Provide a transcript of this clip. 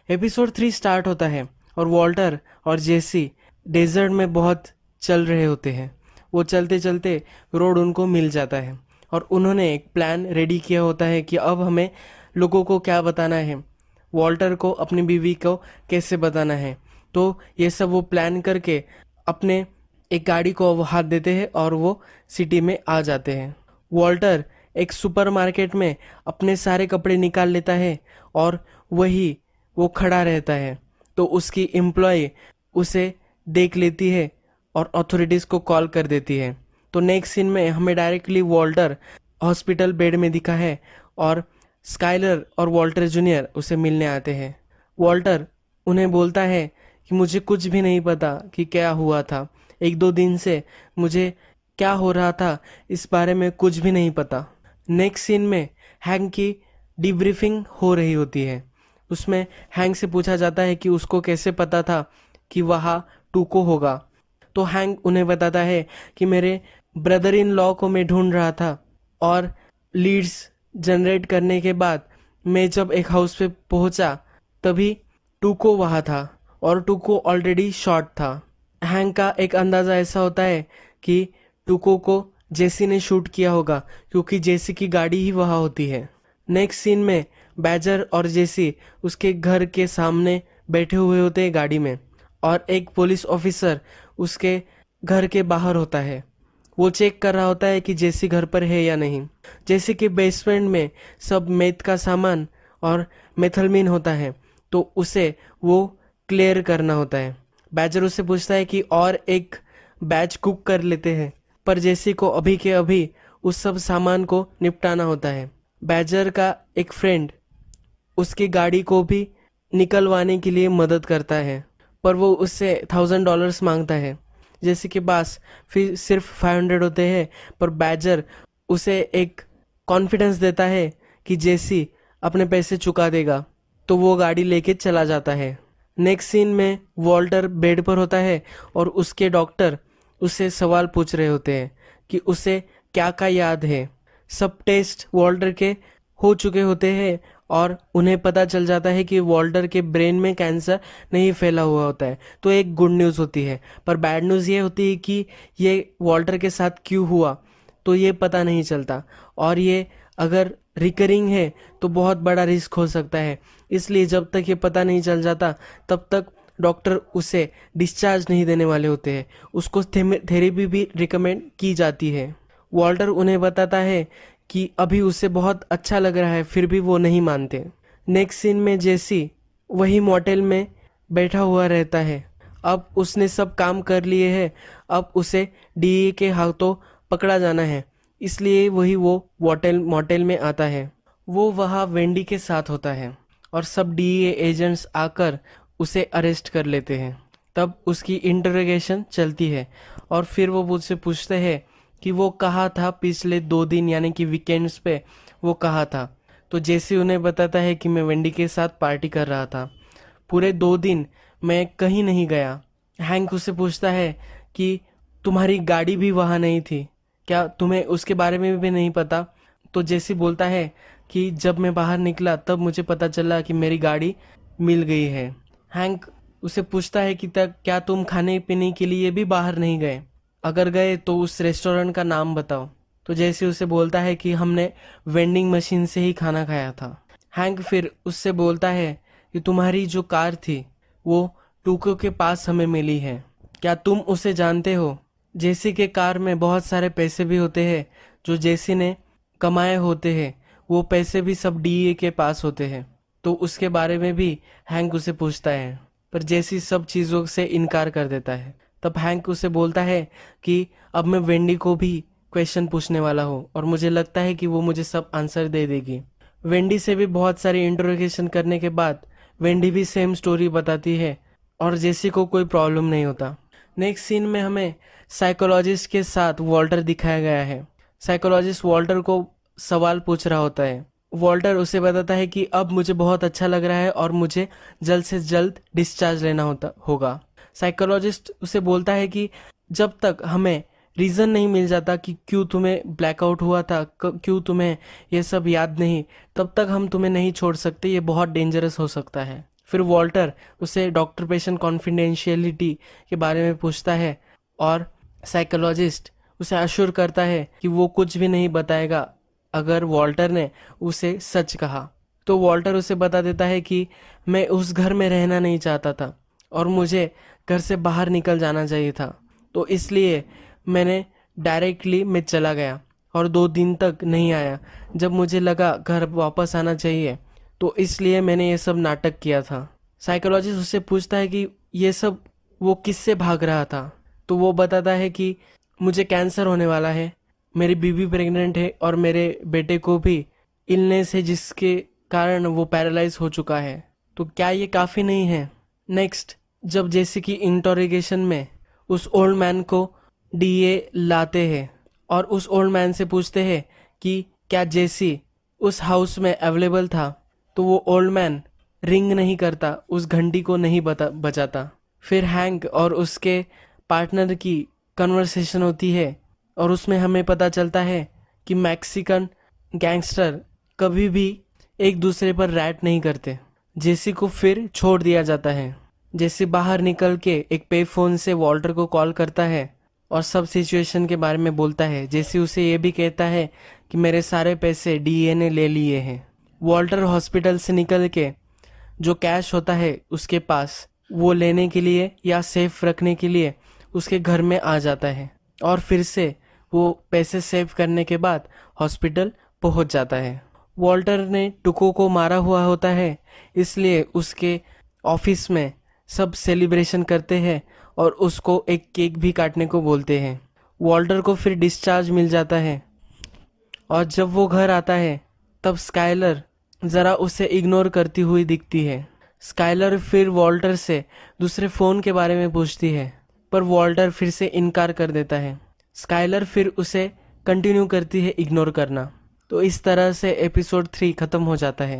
Episode 3 start होता है और वॉल्टर और जेसी डेजर्ट में बहुत चल रहे होते हैं। वो चलते चलते रोड उनको मिल जाता है और उन्होंने एक प्लान रेडी किया होता है कि अब हमें लोगों को क्या बताना है, वॉल्टर को अपनी बीवी को कैसे बताना है। तो ये सब वो प्लान करके अपने एक गाड़ी को वो हाथ देते हैं और वो सिटी में आ जाते हैं। वॉल्टर एक सुपरमार्केट में अपने सारे कपड़े निकाल लेता है और वही वो खड़ा रहता है। तो उसकी एम्प्लॉय उसे देख लेती है और अथॉरिटीज़ को कॉल कर देती है। तो नेक्स्ट सीन में हमें डायरेक्टली वॉल्टर हॉस्पिटल बेड में दिखा है और स्काइलर और वॉल्टर जूनियर उसे मिलने आते हैं। वॉल्टर उन्हें बोलता है कि मुझे कुछ भी नहीं पता कि क्या हुआ था, 1-2 दिन से मुझे क्या हो रहा था इस बारे में कुछ भी नहीं पता। नेक्स्ट सीन में हैंक की डिब्रीफिंग हो रही होती है। उसमें हैंक से पूछा जाता है कि उसको कैसे पता था कि वहाँ टूको होगा। तो हैंक उन्हें बताता है कि मेरे ब्रदर इन लॉ को मैं ढूंढ रहा था और लीड्स जनरेट करने के बाद मैं जब एक हाउस पे पहुंचा तभी टूको वहाँ था और टूको ऑलरेडी शॉट था। हैंक का एक अंदाज़ा ऐसा होता है कि टूको को जेसी ने शूट किया होगा क्योंकि जेसी की गाड़ी ही वहाँ होती है। नेक्स्ट सीन में बैजर और जेसी उसके घर के सामने बैठे हुए होते हैं गाड़ी में और एक पुलिस ऑफिसर उसके घर के बाहर होता है। वो चेक कर रहा होता है कि जेसी घर पर है या नहीं। जेसी के बेसमेंट में सब मेथ का सामान और मेथलमीन होता है तो उसे वो क्लियर करना होता है। बैजर उससे पूछता है कि और एक बैच कुक कर लेते हैं, पर जेसी को अभी के अभी उस सब सामान को निपटाना होता है। बैजर का एक फ्रेंड उसकी गाड़ी को भी निकलवाने के लिए मदद करता है, पर वो उससे $1000 मांगता है। जेसी के पास फिर सिर्फ 500 होते हैं, पर बैजर उसे एक कॉन्फिडेंस देता है कि जेसी अपने पैसे चुका देगा, तो वो गाड़ी लेके चला जाता है। नेक्स्ट सीन में वॉल्टर बेड पर होता है और उसके डॉक्टर उससे सवाल पूछ रहे होते हैं कि उसे क्या क्या याद है। सब टेस्ट वॉल्टर के हो चुके होते हैं और उन्हें पता चल जाता है कि वॉल्टर के ब्रेन में कैंसर नहीं फैला हुआ होता है। तो एक गुड न्यूज़ होती है, पर बैड न्यूज़ ये होती है कि ये वॉल्टर के साथ क्यों हुआ तो ये पता नहीं चलता और ये अगर रिकरिंग है तो बहुत बड़ा रिस्क हो सकता है। इसलिए जब तक ये पता नहीं चल जाता तब तक डॉक्टर उसे डिस्चार्ज नहीं देने वाले होते हैं। उसको थेरेपी भी रिकमेंड की जाती है। वॉल्टर उन्हें बताता है कि अभी उसे बहुत अच्छा लग रहा है, फिर भी वो नहीं मानते। नेक्स्ट सीन में जेसी वही मोटेल में बैठा हुआ रहता है। अब उसने सब काम कर लिए हैं, अब उसे डीए के हाथों पकड़ा जाना है, इसलिए वही वो मोटेल में आता है। वो वहाँ वेंडी के साथ होता है और सब डीए एजेंट्स आकर उसे अरेस्ट कर लेते हैं। तब उसकी इंटरोगेशन चलती है और फिर वो मुझसे पूछते हैं कि वो कहाँ था पिछले 2 दिन, यानी कि वीकेंड्स पे वो कहाँ था। तो जेसी उन्हें बताता है कि मैं वेंडी के साथ पार्टी कर रहा था, पूरे 2 दिन मैं कहीं नहीं गया। हैंक उससे पूछता है कि तुम्हारी गाड़ी भी वहाँ नहीं थी क्या, तुम्हें उसके बारे में भी नहीं पता। तो जेसी बोलता है कि जब मैं बाहर निकला तब मुझे पता चला कि मेरी गाड़ी मिल गई है। हैंक उसे पूछता है कि तक क्या तुम खाने पीने के लिए भी बाहर नहीं गए, अगर गए तो उस रेस्टोरेंट का नाम बताओ। तो जैसे उसे बोलता है कि हमने वेंडिंग मशीन से ही खाना खाया था। हैंक फिर उससे बोलता है कि तुम्हारी जो कार थी वो टूको के पास हमें मिली है, क्या तुम उसे जानते हो। जेसी के कार में बहुत सारे पैसे भी होते हैं जो जेसी ने कमाए होते हैं, वो पैसे भी सब डीए के पास होते हैं। तो उसके बारे में भी हैंक उसे पूछता है, पर जेसी सब चीज़ों से इनकार कर देता है। तब हैंक उसे बोलता है कि अब मैं वेंडी को भी क्वेश्चन पूछने वाला हूँ और मुझे लगता है कि वो मुझे सब आंसर दे देगी। वेंडी से भी बहुत सारी इंटरोगेशन करने के बाद वेंडी भी सेम स्टोरी बताती है और जेसी को कोई प्रॉब्लम नहीं होता। नेक्स्ट सीन में हमें साइकोलॉजिस्ट के साथ वॉल्टर दिखाया गया है। साइकोलॉजिस्ट वॉल्टर को सवाल पूछ रहा होता है। वॉल्टर उसे बताता है कि अब मुझे बहुत अच्छा लग रहा है और मुझे जल्द से जल्द डिस्चार्ज लेना होगा। साइकोलॉजिस्ट उसे बोलता है कि जब तक हमें रीज़न नहीं मिल जाता कि क्यों तुम्हें ब्लैकआउट हुआ था, क्यों तुम्हें ये सब याद नहीं, तब तक हम तुम्हें नहीं छोड़ सकते, ये बहुत डेंजरस हो सकता है। फिर वॉल्टर उसे डॉक्टर पेशेंट कॉन्फिडेंशियलिटी के बारे में पूछता है और साइकोलॉजिस्ट उसे अश्योर करता है कि वो कुछ भी नहीं बताएगा अगर वॉल्टर ने उसे सच कहा। तो वॉल्टर उसे बता देता है कि मैं उस घर में रहना नहीं चाहता था और मुझे घर से बाहर निकल जाना चाहिए था, तो इसलिए मैंने डायरेक्टली मैं चला गया और 2 दिन तक नहीं आया। जब मुझे लगा घर वापस आना चाहिए तो इसलिए मैंने ये सब नाटक किया था। साइकोलॉजिस्ट उससे पूछता है कि ये सब वो किससे भाग रहा था, तो वो बताता है कि मुझे कैंसर होने वाला है, मेरी बीवी प्रेग्नेंट है और मेरे बेटे को भी इलनेस है जिसके कारण वो पैरालाइज हो चुका है। तो क्या ये काफ़ी नहीं है? नेक्स्ट, जब जेसी की इंटरोगेशन में उस ओल्ड मैन को डीए लाते हैं और उस ओल्ड मैन से पूछते हैं कि क्या जेसी उस हाउस में अवेलेबल था, तो वो ओल्ड मैन रिंग नहीं करता, उस घंटी को नहीं बजाता। फिर हैंक और उसके पार्टनर की कन्वर्सेशन होती है और उसमें हमें पता चलता है कि मैक्सिकन गैंगस्टर कभी भी एक दूसरे पर रैट नहीं करते। जेसी को फिर छोड़ दिया जाता है। जेसी बाहर निकल के एक पे फोन से वॉल्टर को कॉल करता है और सब सिचुएशन के बारे में बोलता है। जेसी उसे ये भी कहता है कि मेरे सारे पैसे डीए ने ले लिए हैं। वॉल्टर हॉस्पिटल से निकल के जो कैश होता है उसके पास, वो लेने के लिए या सेफ रखने के लिए उसके घर में आ जाता है और फिर से वो पैसे सेव करने के बाद हॉस्पिटल पहुंच जाता है। वॉल्टर ने टुको को मारा हुआ होता है, इसलिए उसके ऑफिस में सब सेलिब्रेशन करते हैं और उसको एक केक भी काटने को बोलते हैं। वॉल्टर को फिर डिस्चार्ज मिल जाता है और जब वो घर आता है तब स्काइलर ज़रा उसे इग्नोर करती हुई दिखती है। स्काइलर फिर वॉल्टर से दूसरे फ़ोन के बारे में पूछती है पर वॉल्टर फिर से इनकार कर देता है। स्काइलर फिर उसे कंटिन्यू करती है इग्नोर करना। तो इस तरह से एपिसोड 3 ख़त्म हो जाता है।